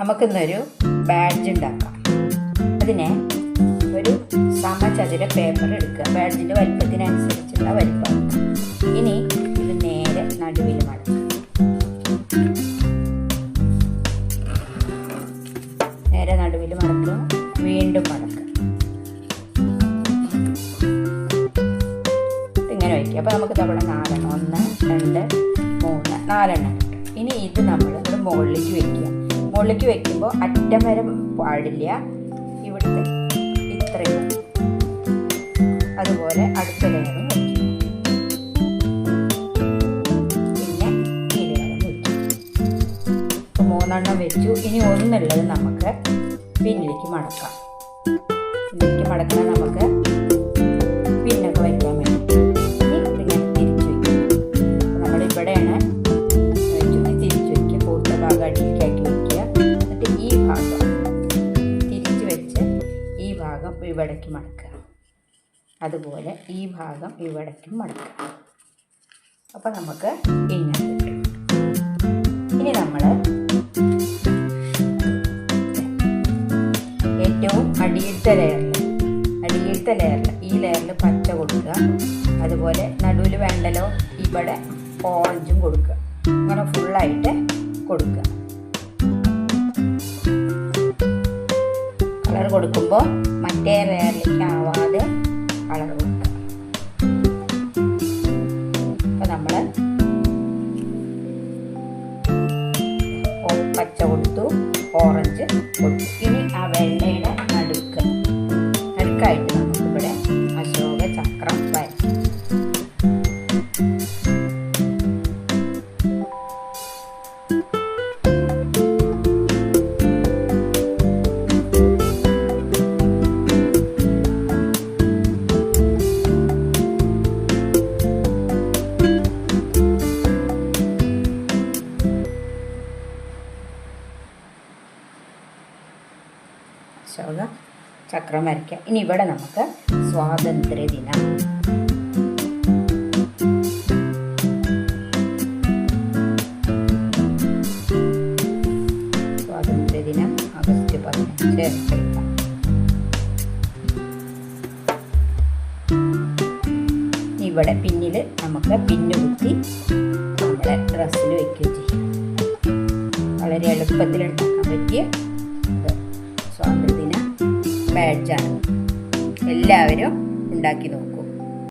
നമുക്കിന്നൊരു ബാഡ്ജ് ഉണ്ടാക്കാം. അതിനെ ഒരു സമചതുര പേപ്പർ എടുക്കുക. ബാഡ്ജിൻ്റെ വലിപ്പത്തിനനുസരിച്ചുള്ള വലിപ്പം. ഇനി ഇത് നേരെ നടുവിൽ മടക്കുക. നേരെ നടുവിൽ മടക്കുക, വീണ്ടും മടക്കുക. ഇങ്ങനെ വയ്ക്കുക. അപ്പോൾ നമുക്ക് അവിടെ 4 1 2 3 4 ഇനി ഇത് നമ്മൾ ഇവിടെ മുകളിലേക്ക് വയ്ക്കുക. മുകളിലേക്ക് വയ്ക്കുമ്പോൾ അറ്റം വരെ പാടില്ല, ഇവിടുത്തെ ഇത്രയും. അതുപോലെ അടുത്ത ലെയറും വയ്ക്കും, പിന്നെ ഈ ലെയറും വയ്ക്കും. ഇപ്പോൾ 3 വെച്ചു. ഇനി ഒന്നുള്ളത് നമുക്ക് പിന്നിലേക്ക് മടക്കാം. പിന്നിലേക്ക് മടക്കണം നമുക്ക് പിന്നൊക്കെ വയ്ക്കാൻ വേണ്ടി. ഇങ്ങനെ തിരിച്ചു വയ്ക്കും. നമ്മളിവിടെയാണ് തിരിച്ചു വയ്ക്കുക. കൂടുതൽ ഭാഗം അടിയിലേക്കാക്കി വയ്ക്കുക. എന്നിട്ട് ഈ ഭാഗം തിരിച്ചു വെച്ച് ഈ ഭാഗം ഇവിടേക്ക് മടക്കുക. അതുപോലെ ഈ ഭാഗം ഇവിടേക്കും മടക്കുക. അപ്പം നമുക്ക് ഇങ്ങനെ കിട്ടും. ഇനി നമ്മൾ ഏറ്റവും അടിയിലത്തെ ലെയറിൽ ഈ ലെയറിൽ പച്ച കൊടുക്കുക. അതുപോലെ നടുവിൽ വേണ്ടല്ലോ, ഇവിടെ ഓറഞ്ചും കൊടുക്കുക. അങ്ങനെ ഫുള്ളായിട്ട് കൊടുക്കുക. കളർ കൊടുക്കുമ്പോൾ മറ്റേ ലെയറിലേക്ക് ആവാതെ കളർ കൊടുക്കുക. അപ്പോൾ നമ്മൾ പച്ച കൊടുത്തു, ഓറഞ്ച് കൊടുത്തു. ഇനി ആ വെള്ളയുടെ നടുക്കായിട്ട് നമുക്കിവിടെ അശോക ചക്രം വരയ്ക്കും. അശോക ചക്രം വരയ്ക്കുക. ഇനി ഇവിടെ നമുക്ക് സ്വാതന്ത്ര്യദിനം, ആഗസ്റ്റ് 15 എടുക്കാം. ഇവിടെ പിന്നിൽ നമുക്ക് പിന്നു കുത്തി നമ്മുടെ ഡ്രസ്സിൽ വയ്ക്കുകയും ചെയ്യും. വളരെ എളുപ്പത്തിൽ ഉണ്ടാക്കാൻ പറ്റിയ സ്വാതന്ത്ര്യദിന ബാഡ്ജാണ്. എല്ലാവരും ഉണ്ടാക്കി നോക്കും.